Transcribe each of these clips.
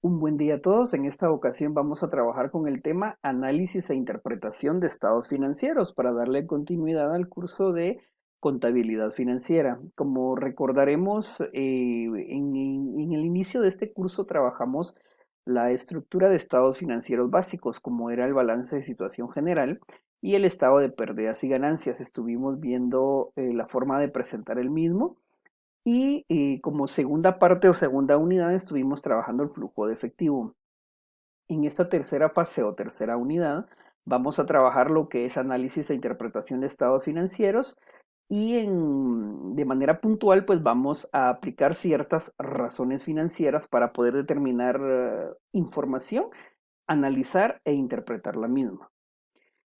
Un buen día a todos. En esta ocasión vamos a trabajar con el tema análisis e interpretación de estados financieros para darle continuidad al curso de contabilidad financiera. Como recordaremos, en el inicio de este curso trabajamos la estructura de estados financieros básicos, como era el balance de situación general y el estado de pérdidas y ganancias. Estuvimos viendo la forma de presentar el mismo y como segunda parte o segunda unidad estuvimos trabajando el flujo de efectivo. En esta tercera fase o tercera unidad vamos a trabajar lo que es análisis e interpretación de estados financieros y de manera puntual pues vamos a aplicar ciertas razones financieras para poder determinar información, analizar e interpretar la misma.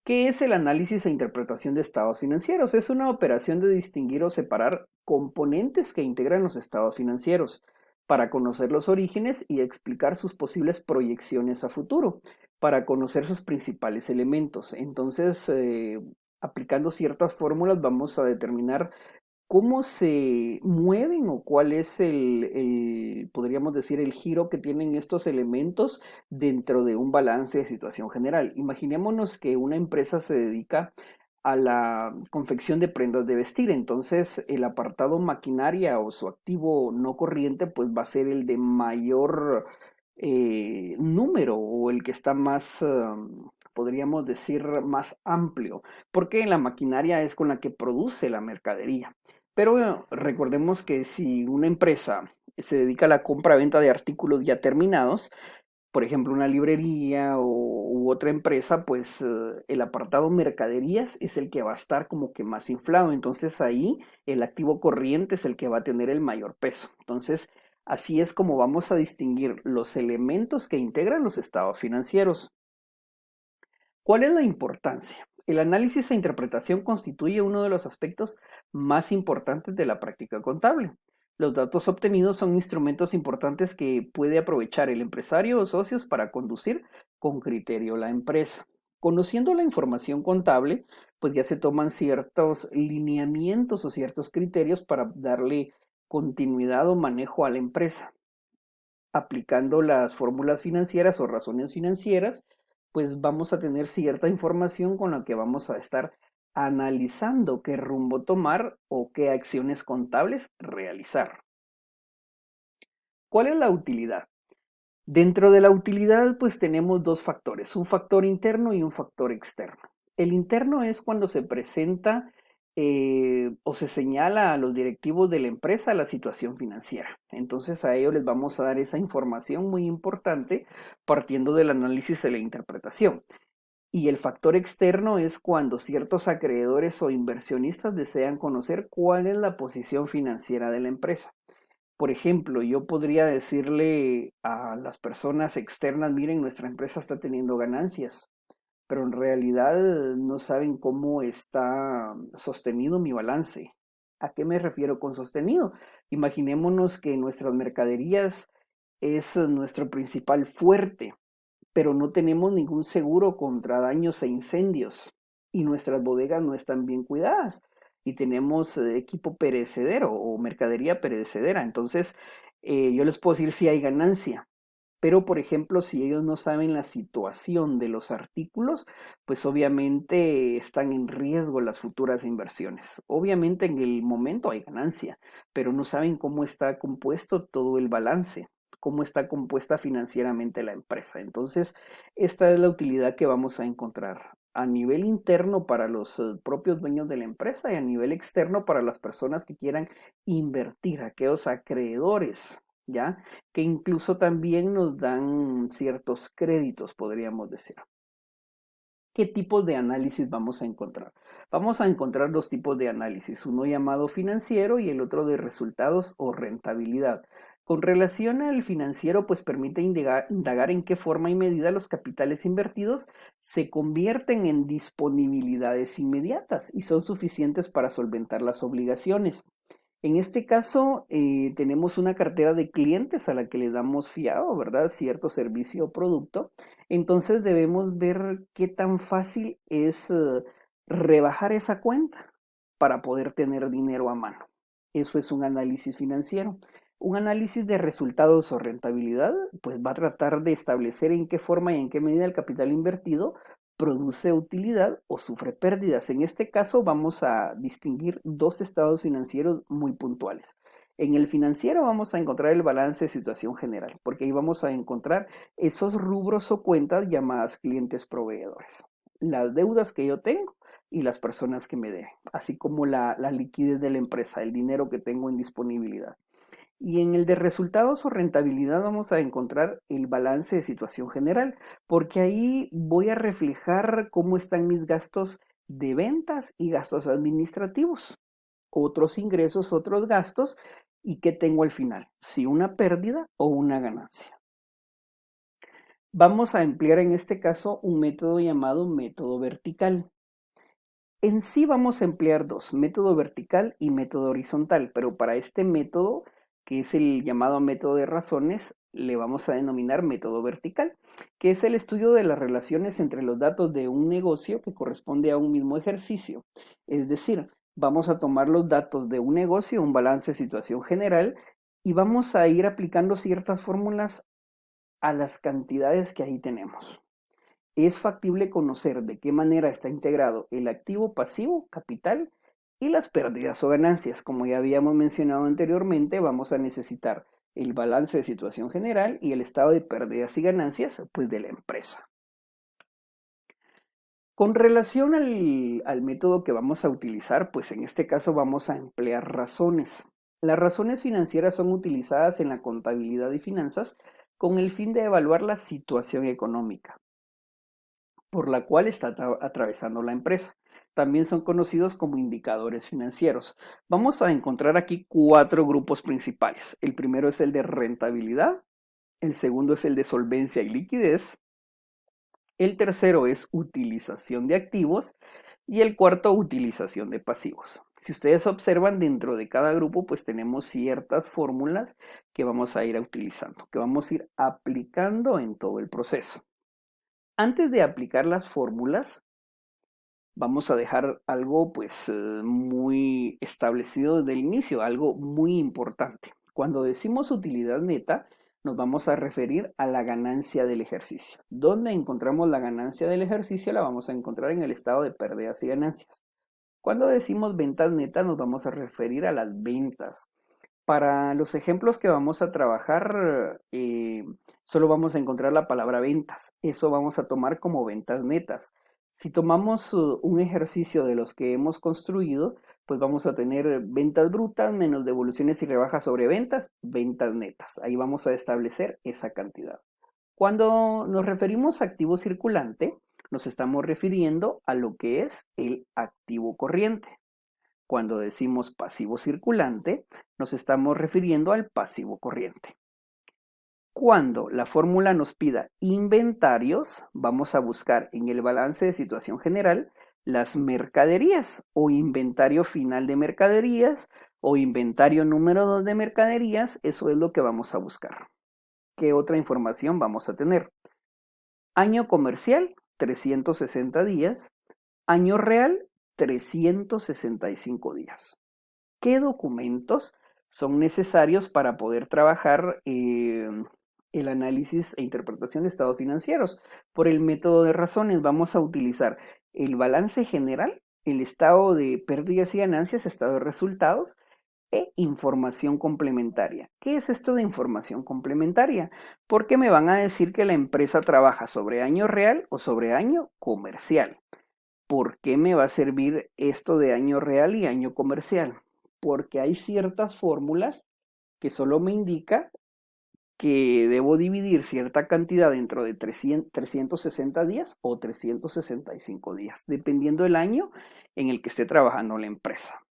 ¿Qué es el análisis e interpretación de estados financieros? Es una operación de distinguir o separar componentes que integran los estados financieros para conocer los orígenes y explicar sus posibles proyecciones a futuro, para conocer sus principales elementos. Entonces, aplicando ciertas fórmulas vamos a determinar cómo se mueven o cuál es podríamos decir, el giro que tienen estos elementos dentro de un balance de situación general. Imaginémonos que una empresa se dedica a la confección de prendas de vestir, entonces el apartado maquinaria o su activo no corriente pues va a ser el de mayor número o el que está más, podríamos decir, más amplio, porque la maquinaria es con la que produce la mercadería. Pero bueno, recordemos que si una empresa se dedica a la compra-venta de artículos ya terminados, por ejemplo una librería u otra empresa, pues el apartado mercaderías es el que va a estar como que más inflado. Entonces ahí el activo corriente es el que va a tener el mayor peso. Entonces así es como vamos a distinguir los elementos que integran los estados financieros. ¿Cuál es la importancia? El análisis e interpretación constituye uno de los aspectos más importantes de la práctica contable. Los datos obtenidos son instrumentos importantes que puede aprovechar el empresario o socios para conducir con criterio la empresa. Conociendo la información contable, pues ya se toman ciertos lineamientos o ciertos criterios para darle continuidad o manejo a la empresa. Aplicando las fórmulas financieras o razones financieras, pues vamos a tener cierta información con la que vamos a estar analizando qué rumbo tomar o qué acciones contables realizar. ¿Cuál es la utilidad? Dentro de la utilidad, pues tenemos dos factores, un factor interno y un factor externo. El interno es cuando se presenta o se señala a los directivos de la empresa la situación financiera. Entonces a ellos les vamos a dar esa información muy importante partiendo del análisis de la interpretación. Y el factor externo es cuando ciertos acreedores o inversionistas desean conocer cuál es la posición financiera de la empresa. Por ejemplo, yo podría decirle a las personas externas, miren, nuestra empresa está teniendo ganancias, pero en realidad no saben cómo está sostenido mi balance. ¿A qué me refiero con sostenido? Imaginémonos que nuestras mercaderías es nuestro principal fuerte, pero no tenemos ningún seguro contra daños e incendios y nuestras bodegas no están bien cuidadas y tenemos equipo perecedero o mercadería perecedera. Entonces, yo les puedo decir si hay ganancia, pero por ejemplo, si ellos no saben la situación de los artículos, pues obviamente están en riesgo las futuras inversiones. Obviamente en el momento hay ganancia, pero no saben cómo está compuesto todo el balance, cómo está compuesta financieramente la empresa. Entonces, esta es la utilidad que vamos a encontrar a nivel interno para los propios dueños de la empresa y a nivel externo para las personas que quieran invertir, aquellos acreedores, ¿ya? Que incluso también nos dan ciertos créditos, podríamos decir. ¿Qué tipos de análisis vamos a encontrar? Vamos a encontrar dos tipos de análisis, uno llamado financiero y el otro de resultados o rentabilidad. Con relación al financiero, pues permite indagar en qué forma y medida los capitales invertidos se convierten en disponibilidades inmediatas y son suficientes para solventar las obligaciones. En este caso, tenemos una cartera de clientes a la que le damos fiado, ¿verdad? Cierto servicio o producto. Entonces debemos ver qué tan fácil es rebajar esa cuenta para poder tener dinero a mano. Eso es un análisis financiero. Un análisis de resultados o rentabilidad, pues va a tratar de establecer en qué forma y en qué medida el capital invertido produce utilidad o sufre pérdidas. En este caso vamos a distinguir dos estados financieros muy puntuales. En el financiero vamos a encontrar el balance de situación general, porque ahí vamos a encontrar esos rubros o cuentas llamadas clientes proveedores, las deudas que yo tengo y las personas que me deben, así como la liquidez de la empresa, el dinero que tengo en disponibilidad. Y en el de resultados o rentabilidad vamos a encontrar el balance de situación general, porque ahí voy a reflejar cómo están mis gastos de ventas y gastos administrativos, otros ingresos, otros gastos y qué tengo al final, si una pérdida o una ganancia. Vamos a emplear en este caso un método llamado método vertical. En sí vamos a emplear dos, método vertical y método horizontal, pero para este método, que es el llamado método de razones, le vamos a denominar método vertical, que es el estudio de las relaciones entre los datos de un negocio que corresponde a un mismo ejercicio. Es decir, vamos a tomar los datos de un negocio, un balance de situación general, y vamos a ir aplicando ciertas fórmulas a las cantidades que ahí tenemos. Es factible conocer de qué manera está integrado el activo pasivo, capital, y las pérdidas o ganancias. Como ya habíamos mencionado anteriormente, vamos a necesitar el balance de situación general y el estado de pérdidas y ganancias pues, de la empresa. Con relación al método que vamos a utilizar, pues en este caso vamos a emplear razones. Las razones financieras son utilizadas en la contabilidad y finanzas con el fin de evaluar la situación económica por la cual está atravesando la empresa. También son conocidos como indicadores financieros. Vamos a encontrar aquí cuatro grupos principales. El primero es el de rentabilidad, el segundo es el de solvencia y liquidez, el tercero es utilización de activos y el cuarto utilización de pasivos. Si ustedes observan dentro de cada grupo, pues tenemos ciertas fórmulas que vamos a ir utilizando, que vamos a ir aplicando en todo el proceso. Antes de aplicar las fórmulas, vamos a dejar algo pues muy establecido desde el inicio, algo muy importante. Cuando decimos utilidad neta, nos vamos a referir a la ganancia del ejercicio. ¿Dónde encontramos la ganancia del ejercicio? La vamos a encontrar en el estado de pérdidas y ganancias. Cuando decimos ventas netas, nos vamos a referir a las ventas. Para los ejemplos que vamos a trabajar, solo vamos a encontrar la palabra ventas. Eso vamos a tomar como ventas netas. Si tomamos un ejercicio de los que hemos construido, pues vamos a tener ventas brutas menos devoluciones y rebajas sobre ventas, ventas netas. Ahí vamos a establecer esa cantidad. Cuando nos referimos a activo circulante, nos estamos refiriendo a lo que es el activo corriente. Cuando decimos pasivo circulante, nos estamos refiriendo al pasivo corriente. Cuando la fórmula nos pida inventarios, vamos a buscar en el balance de situación general las mercaderías o inventario final de mercaderías o inventario número 2 de mercaderías. Eso es lo que vamos a buscar. ¿Qué otra información vamos a tener? Año comercial, 360 días. Año real, 365 días. ¿Qué documentos son necesarios para poder trabajar el análisis e interpretación de estados financieros? Por el método de razones vamos a utilizar el balance general, el estado de pérdidas y ganancias, estado de resultados e información complementaria. ¿Qué es esto de información complementaria? Porque me van a decir que la empresa trabaja sobre año real o sobre año comercial. ¿Por qué me va a servir esto de año real y año comercial? Porque hay ciertas fórmulas que solo me indica que debo dividir cierta cantidad dentro de 360 días o 365 días, dependiendo del año en el que esté trabajando la empresa.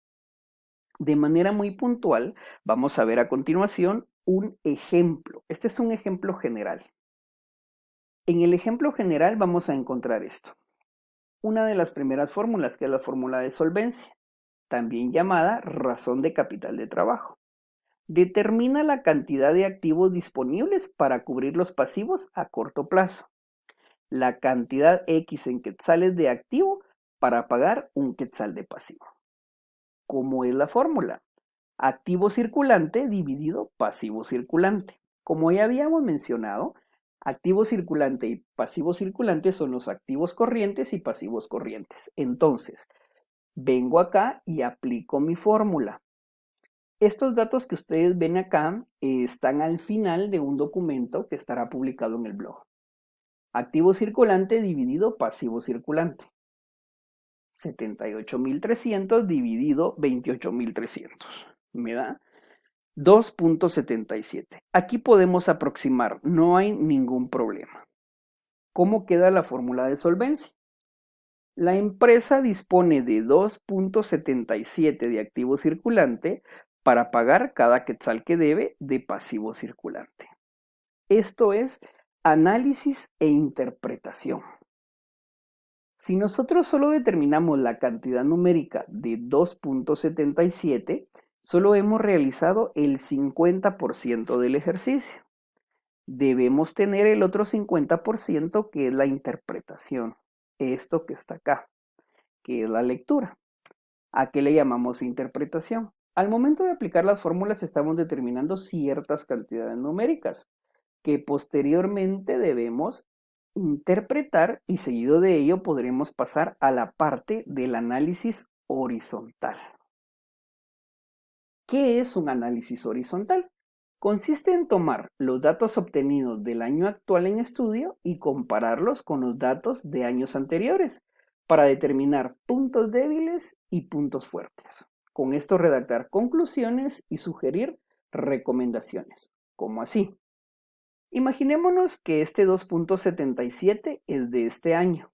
De manera muy puntual, vamos a ver a continuación un ejemplo. Este es un ejemplo general. En el ejemplo general vamos a encontrar esto. Una de las primeras fórmulas, que es la fórmula de solvencia, también llamada razón de capital de trabajo. Determina la cantidad de activos disponibles para cubrir los pasivos a corto plazo. La cantidad X en quetzales de activo para pagar un quetzal de pasivo. ¿Cómo es la fórmula? Activo circulante dividido pasivo circulante. Como ya habíamos mencionado, activo circulante y pasivo circulante son los activos corrientes y pasivos corrientes. Entonces, vengo acá y aplico mi fórmula. Estos datos que ustedes ven acá están al final de un documento que estará publicado en el blog. Activo circulante dividido pasivo circulante. 78.300 dividido 28.300. Me da 2.77. Aquí podemos aproximar, no hay ningún problema. ¿Cómo queda la fórmula de solvencia? La empresa dispone de 2.77 de activo circulante para pagar cada quetzal que debe de pasivo circulante. Esto es análisis e interpretación. Si nosotros solo determinamos la cantidad numérica de 2.77, solo hemos realizado el 50% del ejercicio. Debemos tener el otro 50% que es la interpretación. Esto que está acá, que es la lectura. ¿A qué le llamamos interpretación? Al momento de aplicar las fórmulas estamos determinando ciertas cantidades numéricas que posteriormente debemos interpretar y seguido de ello podremos pasar a la parte del análisis horizontal. ¿Qué es un análisis horizontal? Consiste en tomar los datos obtenidos del año actual en estudio y compararlos con los datos de años anteriores para determinar puntos débiles y puntos fuertes. Con esto redactar conclusiones y sugerir recomendaciones. ¿Cómo así? Imaginémonos que este 2.77 es de este año.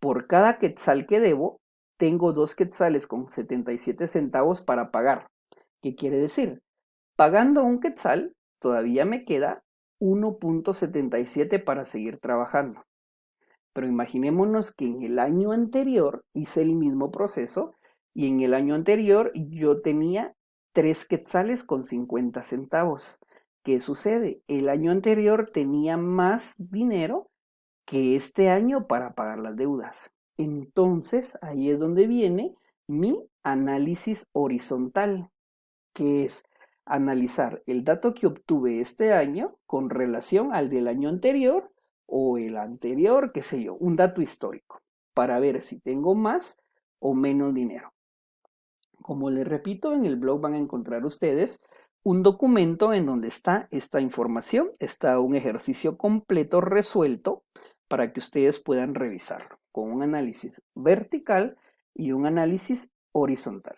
Por cada quetzal que debo, tengo 2 quetzales con 77 centavos para pagar. ¿Qué quiere decir? Pagando un quetzal, todavía me queda 1.77 para seguir trabajando. Pero imaginémonos que en el año anterior hice el mismo proceso y en el año anterior yo tenía 3 quetzales con 50 centavos. ¿Qué sucede? El año anterior tenía más dinero que este año para pagar las deudas. Entonces, ahí es donde viene mi análisis horizontal, que es analizar el dato que obtuve este año con relación al del año anterior o el anterior, qué sé yo, un dato histórico, para ver si tengo más o menos dinero. Como les repito, en el blog van a encontrar ustedes un documento en donde está esta información, está un ejercicio completo resuelto para que ustedes puedan revisarlo con un análisis vertical y un análisis horizontal.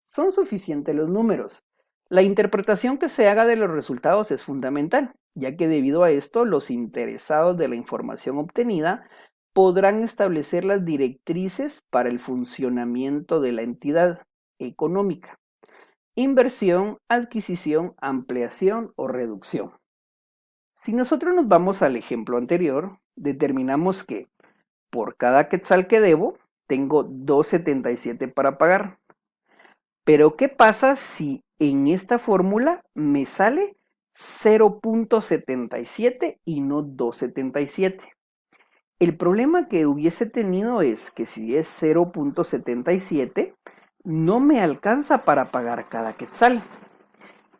Son suficientes los números. La interpretación que se haga de los resultados es fundamental, ya que debido a esto los interesados de la información obtenida podrán establecer las directrices para el funcionamiento de la entidad económica. Inversión, adquisición, ampliación o reducción. Si nosotros nos vamos al ejemplo anterior, determinamos que por cada quetzal que debo, tengo 2.77 para pagar. Pero ¿qué pasa si en esta fórmula me sale 0.77 y no 2.77? El problema que hubiese tenido es que si es 0.77, no me alcanza para pagar cada quetzal.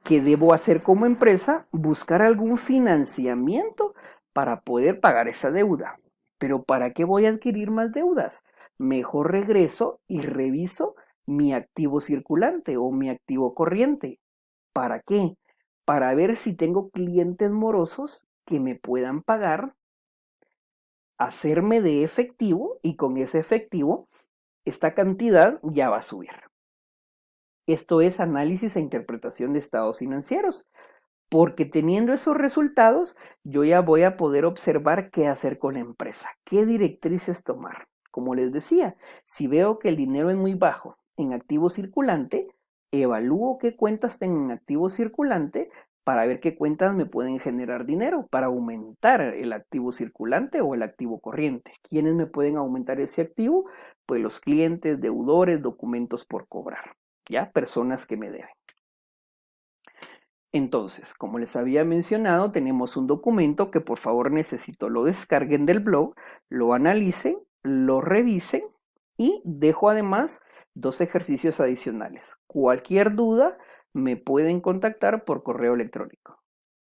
¿Qué debo hacer como empresa? Buscar algún financiamiento para poder pagar esa deuda. Pero ¿para qué voy a adquirir más deudas? Mejor regreso y reviso mi activo circulante o mi activo corriente. ¿Para qué? Para ver si tengo clientes morosos que me puedan pagar, hacerme de efectivo y con ese efectivo esta cantidad ya va a subir. Esto es análisis e interpretación de estados financieros, porque teniendo esos resultados yo ya voy a poder observar qué hacer con la empresa, qué directrices tomar. Como les decía, si veo que el dinero es muy bajo en activo circulante, evalúo qué cuentas tengo en activo circulante para ver qué cuentas me pueden generar dinero para aumentar el activo circulante o el activo corriente. ¿Quiénes me pueden aumentar ese activo? Pues los clientes, deudores, documentos por cobrar, ¿ya? Personas que me deben. Entonces, como les había mencionado, tenemos un documento que por favor necesito lo descarguen del blog, lo analicen, lo revisen y dejo además 2 ejercicios adicionales. Cualquier duda me pueden contactar por correo electrónico.